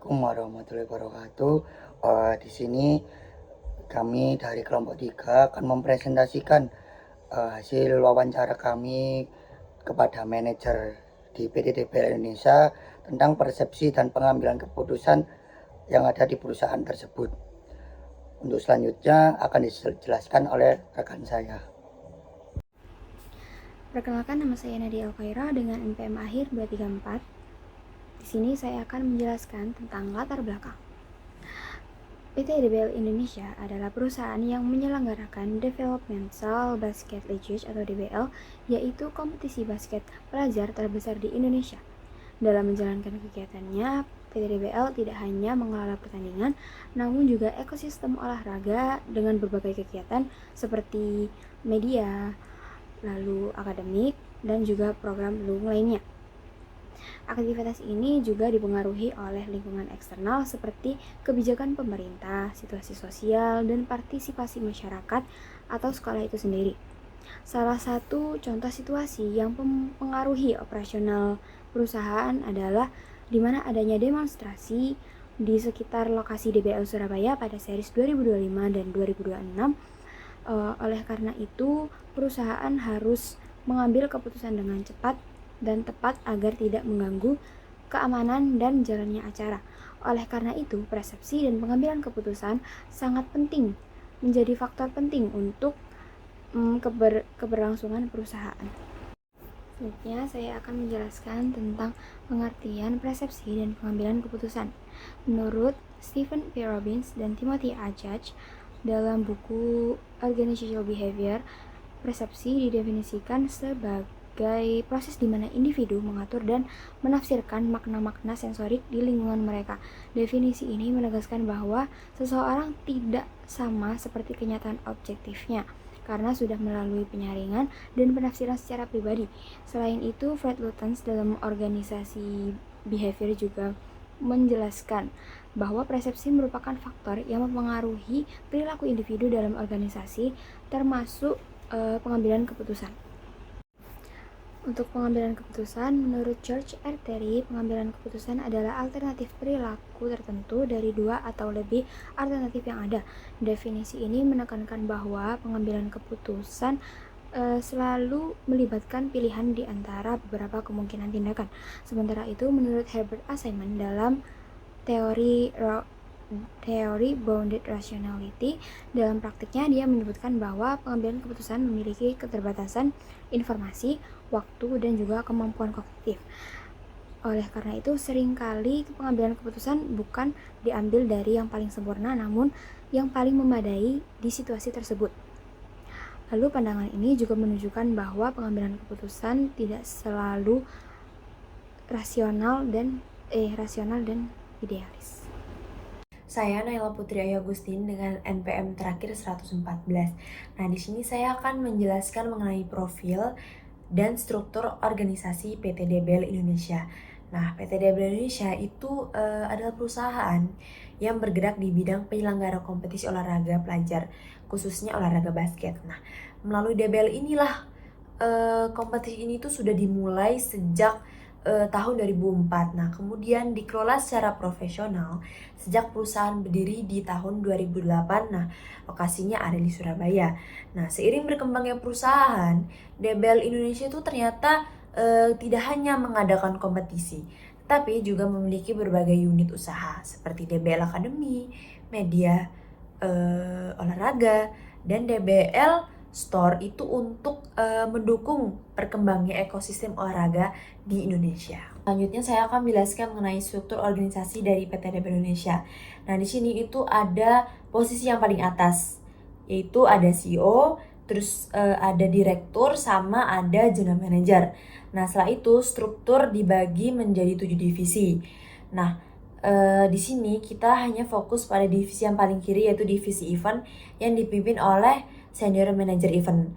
Assalamualaikum warahmatullahi wabarakatuh. Di sini kami dari kelompok 3 akan mempresentasikan hasil wawancara kami kepada manajer di PT DBL Indonesia tentang persepsi dan pengambilan keputusan yang ada di perusahaan tersebut. Untuk selanjutnya akan dijelaskan oleh rekan saya. Perkenalkan, nama saya Nadia Alkhaira dengan NPM akhir 234. Di sini saya akan menjelaskan tentang latar belakang. PT DBL Indonesia adalah perusahaan yang menyelenggarakan Developmental Basket League atau DBL, yaitu kompetisi basket pelajar terbesar di Indonesia. Dalam menjalankan kegiatannya, PT DBL tidak hanya mengelola pertandingan, namun juga ekosistem olahraga dengan berbagai kegiatan seperti media, lalu akademik, dan juga program pendukung lainnya. Aktivitas ini juga dipengaruhi oleh lingkungan eksternal seperti kebijakan pemerintah, situasi sosial, dan partisipasi masyarakat atau sekolah itu sendiri. Salah satu contoh situasi yang mempengaruhi operasional perusahaan adalah di mana adanya demonstrasi di sekitar lokasi DBL Surabaya pada series 2025 dan 2026. Oleh karena itu, perusahaan harus mengambil keputusan dengan cepat dan tepat agar tidak mengganggu keamanan dan jalannya acara. Oleh karena itu, persepsi dan pengambilan keputusan sangat penting, menjadi faktor penting untuk keberlangsungan perusahaan. Selanjutnya, saya akan menjelaskan tentang pengertian persepsi dan pengambilan keputusan. Menurut Stephen P. Robbins dan Timothy A. Judge, dalam buku Organizational Behavior, persepsi didefinisikan sebagai proses di mana individu mengatur dan menafsirkan makna-makna sensorik di lingkungan mereka. Definisi ini menegaskan bahwa seseorang tidak sama seperti kenyataan objektifnya karena sudah melalui penyaringan dan penafsiran secara pribadi. Selain itu, Fred Lutens dalam organisasi behavior juga menjelaskan bahwa persepsi merupakan faktor yang mempengaruhi perilaku individu dalam organisasi, termasuk pengambilan keputusan. Untuk pengambilan keputusan, menurut George R. Terry, pengambilan keputusan adalah alternatif perilaku tertentu dari 2 atau lebih alternatif yang ada. Definisi ini menekankan bahwa pengambilan keputusan selalu melibatkan pilihan di antara beberapa kemungkinan tindakan. Sementara itu, menurut Herbert A. Simon dalam teori bounded rationality, dalam praktiknya dia menyebutkan bahwa pengambilan keputusan memiliki keterbatasan informasi, waktu, dan juga kemampuan kognitif. Oleh karena itu, seringkali pengambilan keputusan bukan diambil dari yang paling sempurna, namun yang paling memadai di situasi tersebut. Lalu pandangan ini juga menunjukkan bahwa pengambilan keputusan tidak selalu rasional dan idealis. Saya Naila Putri Ayu Agustin dengan NPM terakhir 114. Nah, di sini saya akan menjelaskan mengenai profil dan struktur organisasi PT DBL Indonesia. Nah, PT DBL Indonesia itu adalah perusahaan yang bergerak di bidang penyelenggara kompetisi olahraga pelajar, khususnya olahraga basket. Nah, melalui DBL inilah kompetisi ini tuh sudah dimulai sejak tahun 2004. Nah, kemudian dikelola secara profesional sejak perusahaan berdiri di tahun 2008. Nah, lokasinya ada di Surabaya. Nah, seiring berkembangnya perusahaan, DBL Indonesia itu ternyata tidak hanya mengadakan kompetisi, tapi juga memiliki berbagai unit usaha seperti DBL Academy, media olahraga, dan DBL Store itu untuk mendukung perkembangannya ekosistem olahraga di Indonesia. Selanjutnya saya akan menjelaskan mengenai struktur organisasi dari PT DBL Indonesia. Nah, di sini itu ada posisi yang paling atas, yaitu ada CEO, terus ada direktur, sama ada general manager. Nah, setelah itu struktur dibagi menjadi 7 divisi. Nah, di sini kita hanya fokus pada divisi yang paling kiri, yaitu divisi event yang dipimpin oleh senior manager event.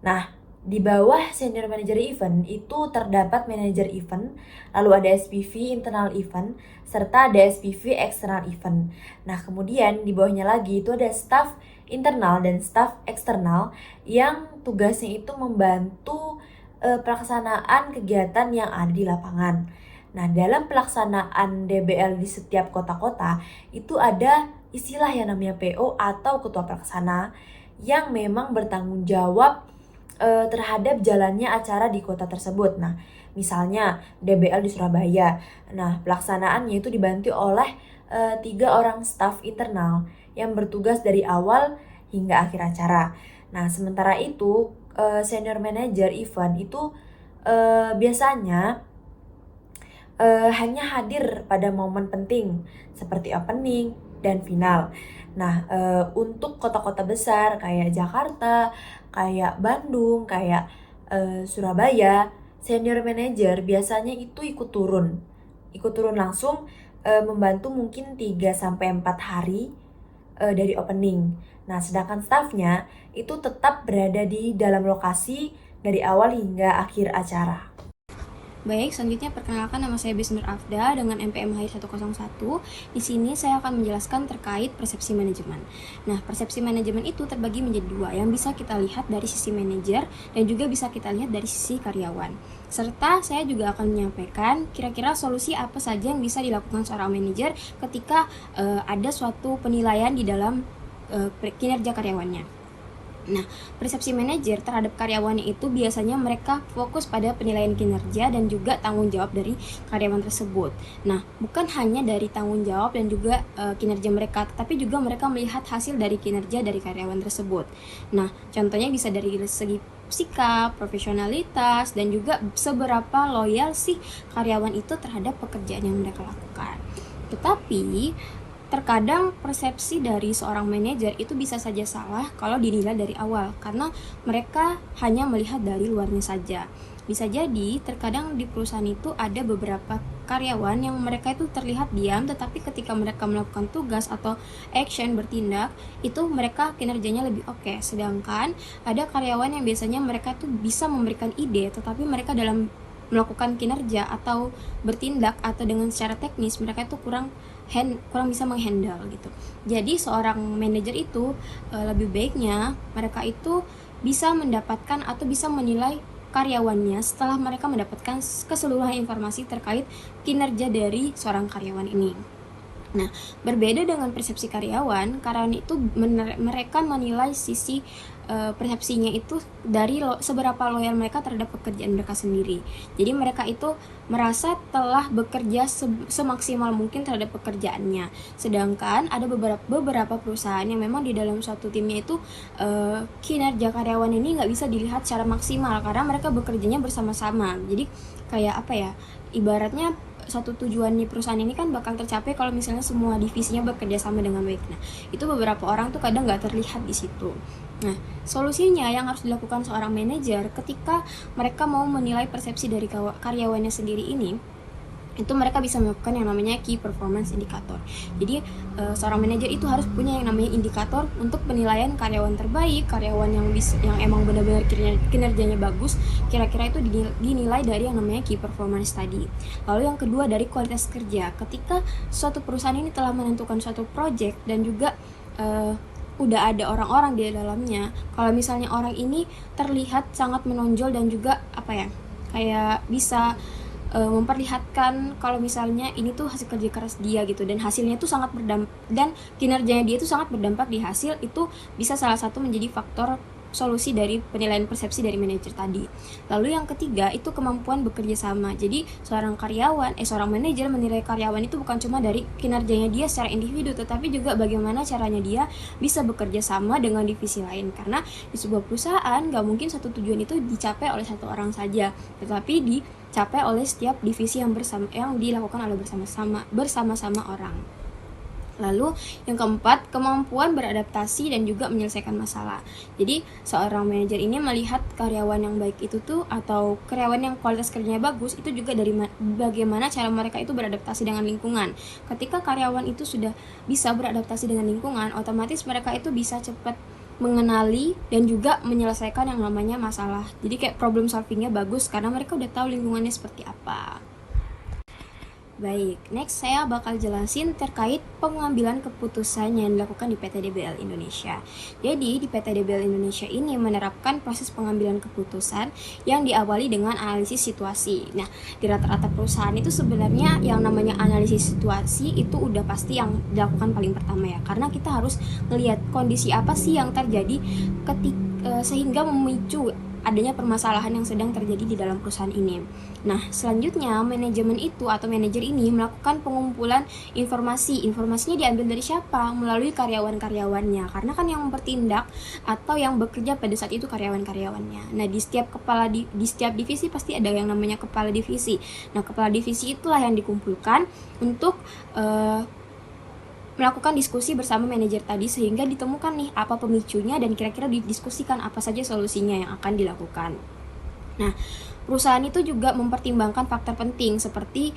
Nah, di bawah senior manager event itu terdapat manager event, lalu ada SPV internal event, serta ada SPV external event. Nah, kemudian di bawahnya lagi itu ada staff internal dan staff eksternal yang tugasnya itu membantu pelaksanaan kegiatan yang ada di lapangan. Nah, dalam pelaksanaan DBL di setiap kota-kota itu ada istilah yang namanya PO atau ketua pelaksana yang memang bertanggung jawab terhadap jalannya acara di kota tersebut. Nah, misalnya DBL di Surabaya. Nah, pelaksanaannya itu dibantu oleh 3 orang staf internal yang bertugas dari awal hingga akhir acara. Nah, sementara itu senior manager event itu biasanya hanya hadir pada momen penting seperti opening dan final. Nah, untuk kota-kota besar kayak Jakarta, kayak Bandung, kayak Surabaya, senior manager biasanya itu ikut turun langsung membantu mungkin 3 sampai 4 hari dari opening. Nah, sedangkan staffnya itu tetap berada di dalam lokasi dari awal hingga akhir acara. Baik, selanjutnya perkenalkan, nama saya Besnur Afda dengan NPM HIR 101. Di sini saya akan menjelaskan terkait persepsi manajemen. Nah, persepsi manajemen itu terbagi menjadi 2, yang bisa kita lihat dari sisi manajer dan juga bisa kita lihat dari sisi karyawan. Serta saya juga akan menyampaikan kira-kira solusi apa saja yang bisa dilakukan seorang manajer ketika ada suatu penilaian di dalam kinerja karyawannya. Nah, persepsi manajer terhadap karyawannya itu biasanya mereka fokus pada penilaian kinerja dan juga tanggung jawab dari karyawan tersebut. Nah, bukan hanya dari tanggung jawab dan juga kinerja mereka, tapi juga mereka melihat hasil dari kinerja dari karyawan tersebut. Nah, contohnya bisa dari segi sikap, profesionalitas, dan juga seberapa loyal sih karyawan itu terhadap pekerjaan yang mereka lakukan. Tetapi terkadang persepsi dari seorang manajer itu bisa saja salah kalau dinilai dari awal, karena mereka hanya melihat dari luarnya saja. Bisa jadi terkadang di perusahaan itu ada beberapa karyawan yang mereka itu terlihat diam, tetapi ketika mereka melakukan tugas atau action bertindak, itu mereka kinerjanya lebih oke. Sedangkan ada karyawan yang biasanya mereka itu bisa memberikan ide, tetapi mereka dalam melakukan kinerja atau bertindak atau dengan secara teknis mereka itu kurang bisa menghandle gitu. Jadi seorang manajer itu lebih baiknya mereka itu bisa mendapatkan atau bisa menilai karyawannya setelah mereka mendapatkan keseluruhan informasi terkait kinerja dari seorang karyawan ini. Nah, berbeda dengan persepsi karyawan itu mereka menilai sisi persepsinya itu dari seberapa loyal mereka terhadap pekerjaan mereka sendiri. Jadi mereka itu merasa telah bekerja semaksimal mungkin terhadap pekerjaannya. Sedangkan ada beberapa perusahaan yang memang di dalam suatu timnya itu kinerja karyawan ini nggak bisa dilihat secara maksimal karena mereka bekerjanya bersama-sama. Jadi kayak apa ya? Ibaratnya satu tujuan di perusahaan ini kan bakal tercapai kalau misalnya semua divisinya bekerja sama dengan baik. Nah, itu beberapa orang tuh kadang nggak terlihat di situ. Nah, solusinya yang harus dilakukan seorang manajer ketika mereka mau menilai persepsi dari karyawannya sendiri ini, itu mereka bisa melakukan yang namanya key performance indicator. Jadi seorang manajer itu harus punya yang namanya indikator untuk penilaian karyawan terbaik, karyawan yang emang benar-benar kinerjanya bagus, kira-kira itu dinilai dari yang namanya key performance tadi. Lalu yang kedua dari kualitas kerja. Ketika suatu perusahaan ini telah menentukan suatu project dan juga udah ada orang-orang di dalamnya, kalau misalnya orang ini terlihat sangat menonjol dan juga kayak bisa memperlihatkan kalau misalnya ini tuh hasil kerja keras dia gitu, dan hasilnya tuh sangat berdampak dan kinerjanya dia tuh sangat berdampak di hasil, itu bisa salah satu menjadi faktor solusi dari penilaian persepsi dari manajer tadi. Lalu yang ketiga itu kemampuan bekerja sama. Jadi seorang manajer menilai karyawan itu bukan cuma dari kinerjanya dia secara individu, tetapi juga bagaimana caranya dia bisa bekerja sama dengan divisi lain. Karena di sebuah perusahaan gak mungkin satu tujuan itu dicapai oleh satu orang saja, tetapi dicapai oleh setiap divisi yang dilakukan oleh bersama-sama orang. Lalu yang keempat, kemampuan beradaptasi dan juga menyelesaikan masalah. Jadi seorang manajer ini melihat karyawan yang baik itu tuh, atau karyawan yang kualitas kerjanya bagus, itu juga dari bagaimana cara mereka itu beradaptasi dengan lingkungan. Ketika karyawan itu sudah bisa beradaptasi dengan lingkungan, otomatis mereka itu bisa cepat mengenali dan juga menyelesaikan yang namanya masalah. Jadi kayak problem solvingnya bagus karena mereka udah tahu lingkungannya seperti apa. Baik, next saya bakal jelasin terkait pengambilan keputusan yang dilakukan di PT DBL Indonesia. Jadi, di PT DBL Indonesia ini menerapkan proses pengambilan keputusan yang diawali dengan analisis situasi. Nah, di rata-rata perusahaan itu sebenarnya yang namanya analisis situasi itu udah pasti yang dilakukan paling pertama ya. Karena kita harus melihat kondisi apa sih yang terjadi sehingga memicu adanya permasalahan yang sedang terjadi di dalam perusahaan ini. Nah, selanjutnya manajemen itu atau manajer ini melakukan pengumpulan informasi. Informasinya diambil dari siapa? Melalui karyawan-karyawannya. Karena kan yang mempertindak atau yang bekerja pada saat itu karyawan-karyawannya. Nah, di setiap di setiap divisi pasti ada yang namanya kepala divisi. Nah, kepala divisi itulah yang dikumpulkan untuk melakukan diskusi bersama manajer tadi sehingga ditemukan nih apa pemicunya dan kira-kira didiskusikan apa saja solusinya yang akan dilakukan. Nah, perusahaan itu juga mempertimbangkan faktor penting seperti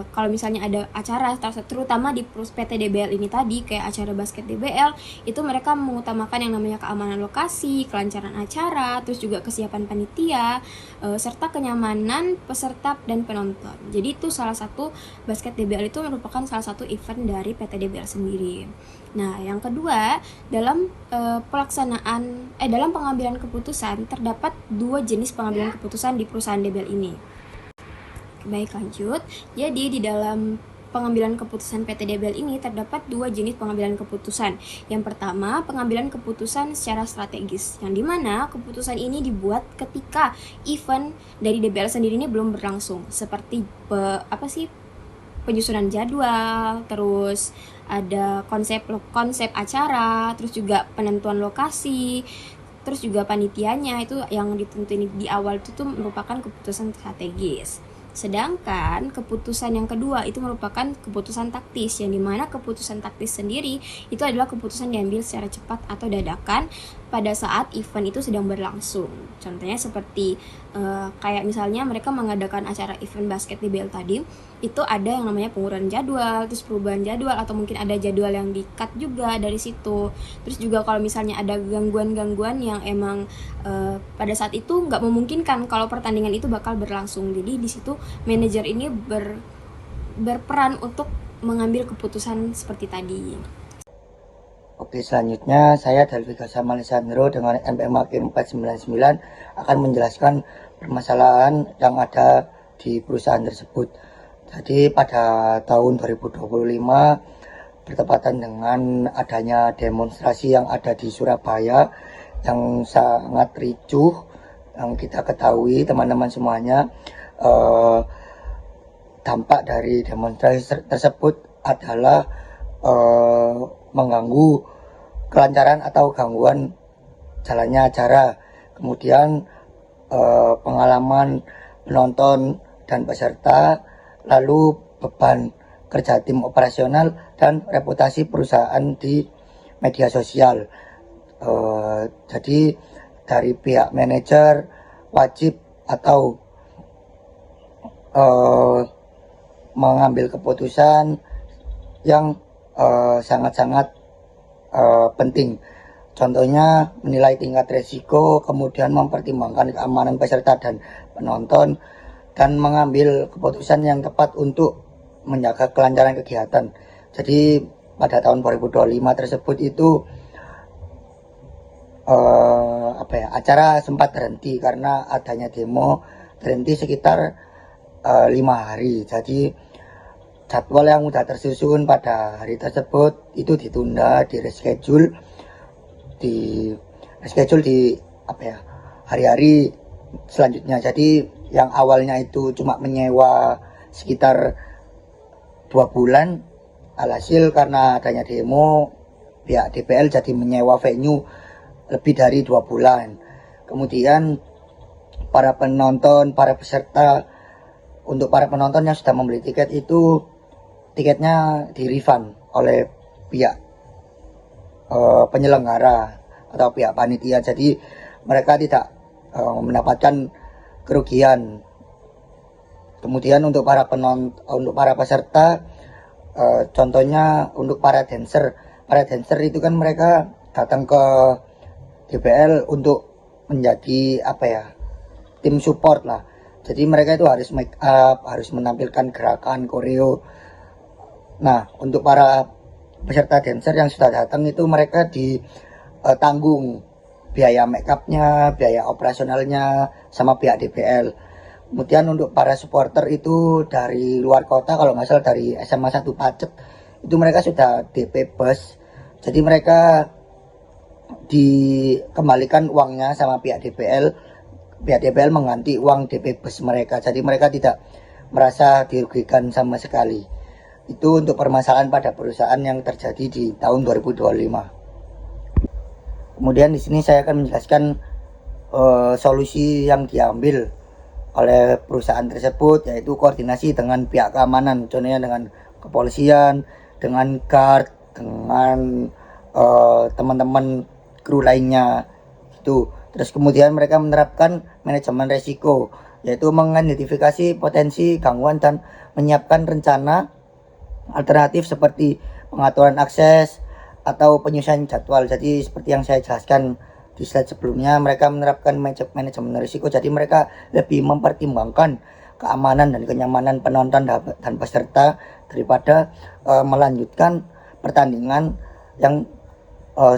kalau misalnya ada acara terutama di PT DBL ini tadi kayak acara basket DBL itu mereka mengutamakan yang namanya keamanan lokasi, kelancaran acara, terus juga kesiapan panitia serta kenyamanan peserta dan penonton. Jadi itu salah satu basket DBL itu merupakan salah satu event dari PT DBL sendiri. Nah, yang kedua, dalam dalam pengambilan keputusan terdapat dua jenis pengambilan keputusan di perusahaan DBL ini. Baik, lanjut. Jadi di dalam pengambilan keputusan PT DBL ini terdapat dua jenis pengambilan keputusan. Yang pertama, pengambilan keputusan secara strategis, yang dimana keputusan ini dibuat ketika event dari DBL sendiri ini belum berlangsung, seperti penyusunan jadwal, terus ada konsep acara, terus juga penentuan lokasi, terus juga panitianya itu yang ditentuin di awal itu tuh merupakan keputusan strategis. Sedangkan keputusan yang kedua itu merupakan keputusan taktis, yang dimana keputusan taktis sendiri itu adalah keputusan diambil secara cepat atau dadakan pada saat event itu sedang berlangsung. Contohnya seperti kayak misalnya mereka mengadakan acara event basket DBL tadi, itu ada yang namanya pengurangan jadwal, terus perubahan jadwal, atau mungkin ada jadwal yang di-cut juga dari situ. Terus juga kalau misalnya ada gangguan-gangguan yang emang pada saat itu nggak memungkinkan kalau pertandingan itu bakal berlangsung. Jadi di situ manajer ini berperan untuk mengambil keputusan seperti tadi. Oke, selanjutnya saya Dalvi Gasam Alessandro dengan NPM Akhir 499 akan menjelaskan permasalahan yang ada di perusahaan tersebut. Jadi pada tahun 2025 bertepatan dengan adanya demonstrasi yang ada di Surabaya yang sangat ricuh, yang kita ketahui teman-teman semuanya, dampak dari demonstrasi tersebut adalah mengganggu kelancaran atau gangguan jalannya acara, kemudian pengalaman penonton dan peserta, lalu beban kerja tim operasional dan reputasi perusahaan di media sosial. Jadi dari pihak manajer wajib atau mengambil keputusan yang sangat-sangat penting. Contohnya menilai tingkat resiko, kemudian mempertimbangkan keamanan peserta dan penonton, dan mengambil keputusan yang tepat untuk menjaga kelancaran kegiatan. Jadi pada tahun 2025 tersebut itu acara sempat terhenti karena adanya demo, terhenti sekitar 5 hari. Jadi jadwal yang sudah tersusun pada hari tersebut itu ditunda, di reschedule di hari-hari selanjutnya. Jadi yang awalnya itu cuma menyewa sekitar 2 bulan, alhasil karena adanya demo pihak DBL jadi menyewa venue lebih dari 2 bulan. Kemudian para penonton, para peserta, untuk para penonton yang sudah membeli tiket itu tiketnya di refund oleh pihak penyelenggara atau pihak panitia. Jadi mereka tidak mendapatkan kerugian. Kemudian untuk para peserta, contohnya untuk para dancer itu kan mereka datang ke DBL untuk menjadi tim support lah. Jadi mereka itu harus make up, harus menampilkan gerakan koreo. Nah, untuk para peserta dancer yang sudah datang itu mereka ditanggung biaya make upnya, biaya operasionalnya sama pihak DBL. Kemudian untuk para supporter itu dari luar kota, kalau nggak salah dari SMA 1 Pacet, itu mereka sudah DP bus. Jadi mereka dikembalikan uangnya sama pihak DBL. Pihak DBL mengganti uang DP bus mereka. Jadi mereka tidak merasa dirugikan sama sekali. Itu untuk permasalahan pada perusahaan yang terjadi di tahun 2025. Kemudian di sini saya akan menjelaskan solusi yang diambil oleh perusahaan tersebut, yaitu koordinasi dengan pihak keamanan, contohnya dengan kepolisian, dengan guard, dengan teman-teman kru lainnya itu. Terus kemudian mereka menerapkan manajemen resiko, yaitu mengidentifikasi potensi gangguan dan menyiapkan rencana alternatif seperti pengaturan akses atau penyusunan jadwal. Jadi seperti yang saya jelaskan di slide sebelumnya, mereka menerapkan manajemen risiko. Jadi mereka lebih mempertimbangkan keamanan dan kenyamanan penonton dan peserta daripada melanjutkan pertandingan yang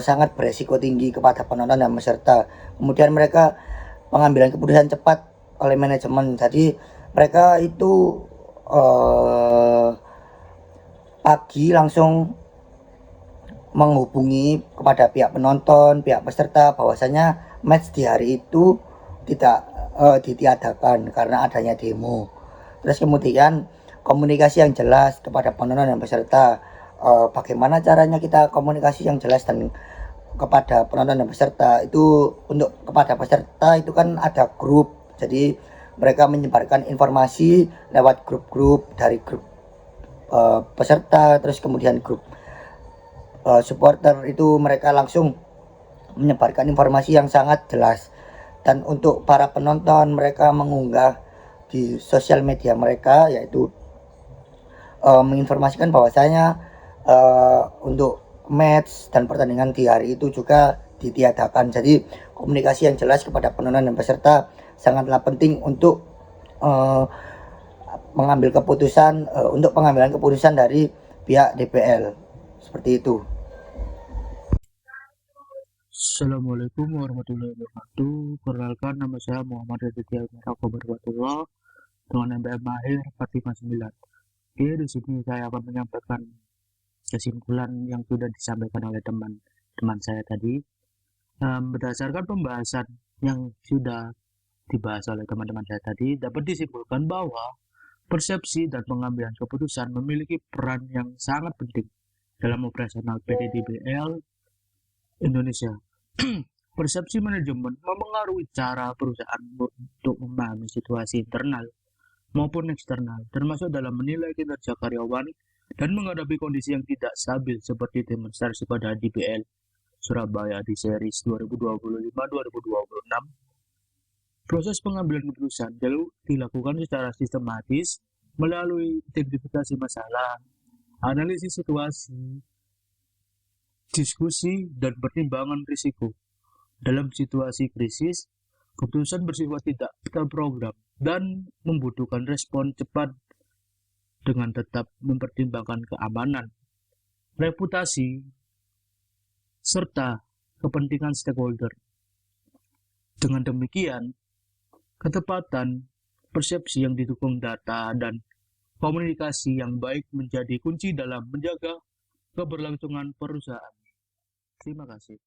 sangat beresiko tinggi kepada penonton dan peserta. Kemudian mereka pengambilan keputusan cepat oleh manajemen. Jadi mereka itu pagi langsung menghubungi kepada pihak penonton, pihak peserta bahwasanya match di hari itu tidak ditiadakan karena adanya demo. Terus kemudian komunikasi yang jelas kepada penonton dan peserta. Bagaimana caranya kita komunikasi yang jelas dan kepada penonton dan peserta itu. Untuk kepada peserta itu kan ada grup, jadi mereka menyebarkan informasi lewat grup-grup, dari grup peserta, terus kemudian grup supporter itu mereka langsung menyebarkan informasi yang sangat jelas. Dan untuk para penonton, mereka mengunggah di sosial media mereka, yaitu menginformasikan bahwasanya untuk match dan pertandingan di hari itu juga ditiadakan. Jadi komunikasi yang jelas kepada penonton dan peserta sangatlah penting untuk mengambil keputusan, untuk pengambilan keputusan dari pihak DBL. Seperti itu. Assalamualaikum warahmatullahi wabarakatuh. Perkenalkan, nama saya Muhammad Raditya Wabarakatuh dengan MBM Mahir 459. Oke, di sini saya akan menyampaikan kesimpulan yang sudah disampaikan oleh teman-teman saya tadi. Berdasarkan pembahasan yang sudah dibahas oleh teman-teman saya tadi, dapat disimpulkan bahwa persepsi dan pengambilan keputusan memiliki peran yang sangat penting dalam operasional PT DBL Indonesia. Persepsi manajemen memengaruhi cara perusahaan untuk memahami situasi internal maupun eksternal, termasuk dalam menilai kinerja karyawan dan menghadapi kondisi yang tidak stabil seperti demonstrasi pada DBL Surabaya di series 2025-2026. Proses pengambilan keputusan dilakukan secara sistematis melalui identifikasi masalah, analisis situasi, diskusi, dan pertimbangan risiko. Dalam situasi krisis, keputusan bersifat tidak terprogram dan membutuhkan respon cepat dengan tetap mempertimbangkan keamanan, reputasi, serta kepentingan stakeholder. Dengan demikian, ketepatan persepsi yang didukung data dan komunikasi yang baik menjadi kunci dalam menjaga keberlangsungan perusahaan. Terima kasih.